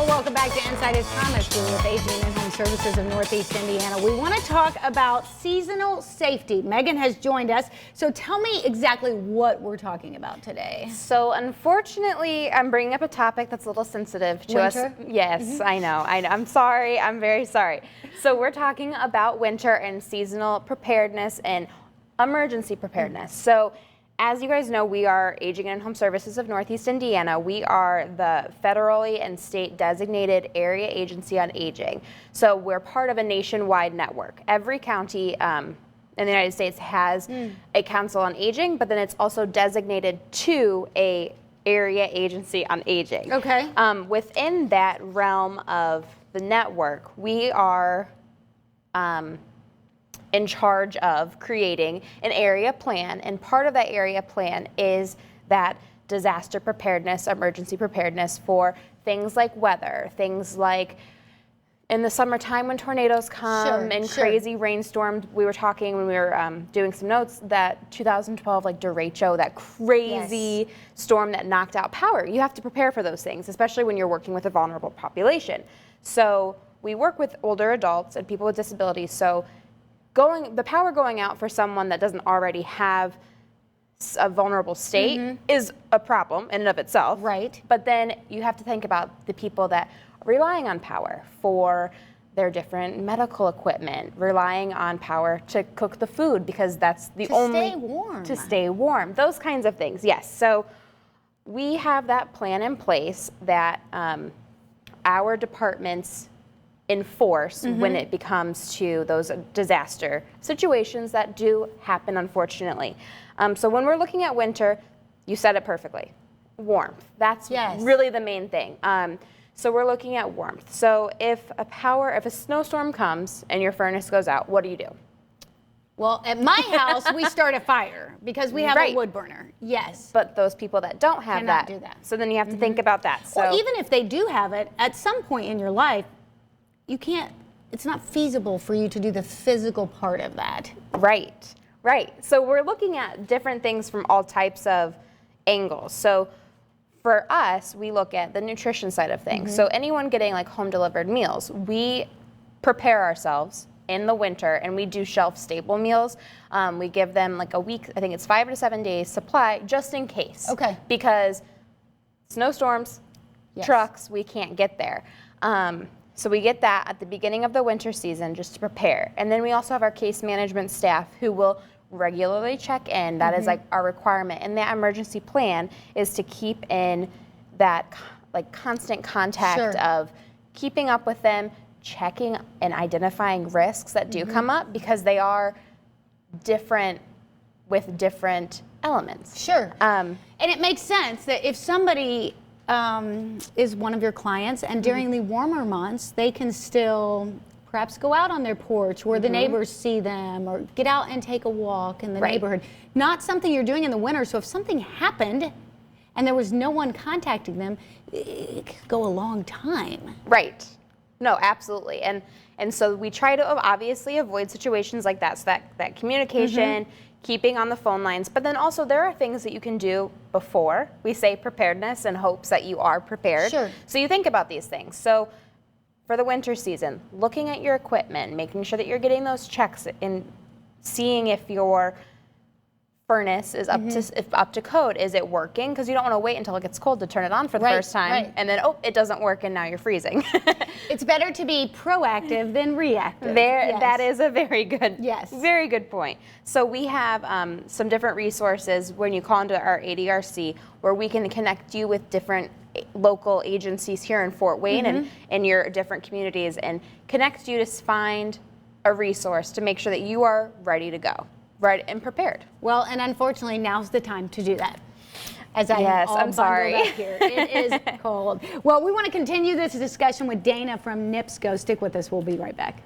Well, welcome back to Inside. It's Thomas. We're with Aging and Home Services of Northeast Indiana. We want to talk about seasonal safety. Megan has joined us. So tell me exactly what we're talking about today. So unfortunately, I'm bringing up a topic that's a little sensitive to us. Yes, I know. I'm sorry. I'm very sorry. So we're talking about winter and seasonal preparedness and emergency preparedness. So as you guys know, we are Aging and Home Services of Northeast Indiana. We are the federally and state designated area agency on aging. So we're part of a nationwide network. Every county in the United States has a council on aging, but then it's also designated to a area agency on aging. Okay. Within that realm of the network, we are in charge of creating an area plan, and part of that area plan is that disaster preparedness, emergency preparedness for things like weather, things like in the summertime when tornadoes come and crazy rainstorms. We were talking when we were doing some notes that 2012, like derecho, that crazy storm that knocked out power. You have to prepare for those things, especially when you're working with a vulnerable population. So we work with older adults and people with disabilities. So the power going out for someone that doesn't already have a vulnerable state is a problem in and of itself. Right. But then you have to think about the people that are relying on power for their different medical equipment, relying on power to cook the food because that's the only... To stay warm. To stay warm. Those kinds of things, yes. So we have that plan in place that our departments enforce when it becomes to those disaster situations that do happen, unfortunately. So when we're looking at winter, you said it perfectly, warmth. That's really the main thing. So we're looking at warmth. So if a snowstorm comes and your furnace goes out, what do you do? Well, at my house, we start a fire because we have a wood burner. Yes. But those people that don't have cannot do that. So then you have to think about that. So well, even if they do have it, at some point in your life, you can't, it's not feasible for you to do the physical part of that. Right, right. So we're looking at different things from all types of angles. So for us, we look at the nutrition side of things. So anyone getting like home delivered meals, we prepare ourselves in the winter and we do shelf stable meals. We give them like a week, I think it's 5 to 7 days supply just in case. Okay. Because snowstorms, trucks, we can't get there. So we get that at the beginning of the winter season just to prepare. And then we also have our case management staff who will regularly check in. That is like our requirement. And that emergency plan is to keep in that like constant contact of keeping up with them, checking and identifying risks that do come up because they are different with different elements. Sure. And it makes sense that if somebody is one of your clients and during the warmer months they can still perhaps go out on their porch where the neighbors see them or get out and take a walk in the neighborhood. Not something you're doing in the winter, so if something happened and there was no one contacting them, it could go a long time. Right. No, absolutely. And so we try to obviously avoid situations like that, so that communication, keeping on the phone lines, but then also there are things that you can do before. We say preparedness in hopes that you are prepared. Sure. So you think about these things. So for the winter season, looking at your equipment, making sure that you're getting those checks and seeing if your furnace is up to code. Is it working? Because you don't want to wait until it gets cold to turn it on for the first time and then, oh, it doesn't work and now you're freezing. It's better to be proactive than reactive. That is a very good point. So we have some different resources when you call into our ADRC where we can connect you with different local agencies here in Fort Wayne and in your different communities and connect you to find a resource to make sure that you are ready to go. Right, and prepared. Well, and unfortunately, now's the time to do that. As I'm sorry. Up here. It is cold. Well, we want to continue this discussion with Dana from NIPSCO. Stick with us. We'll be right back.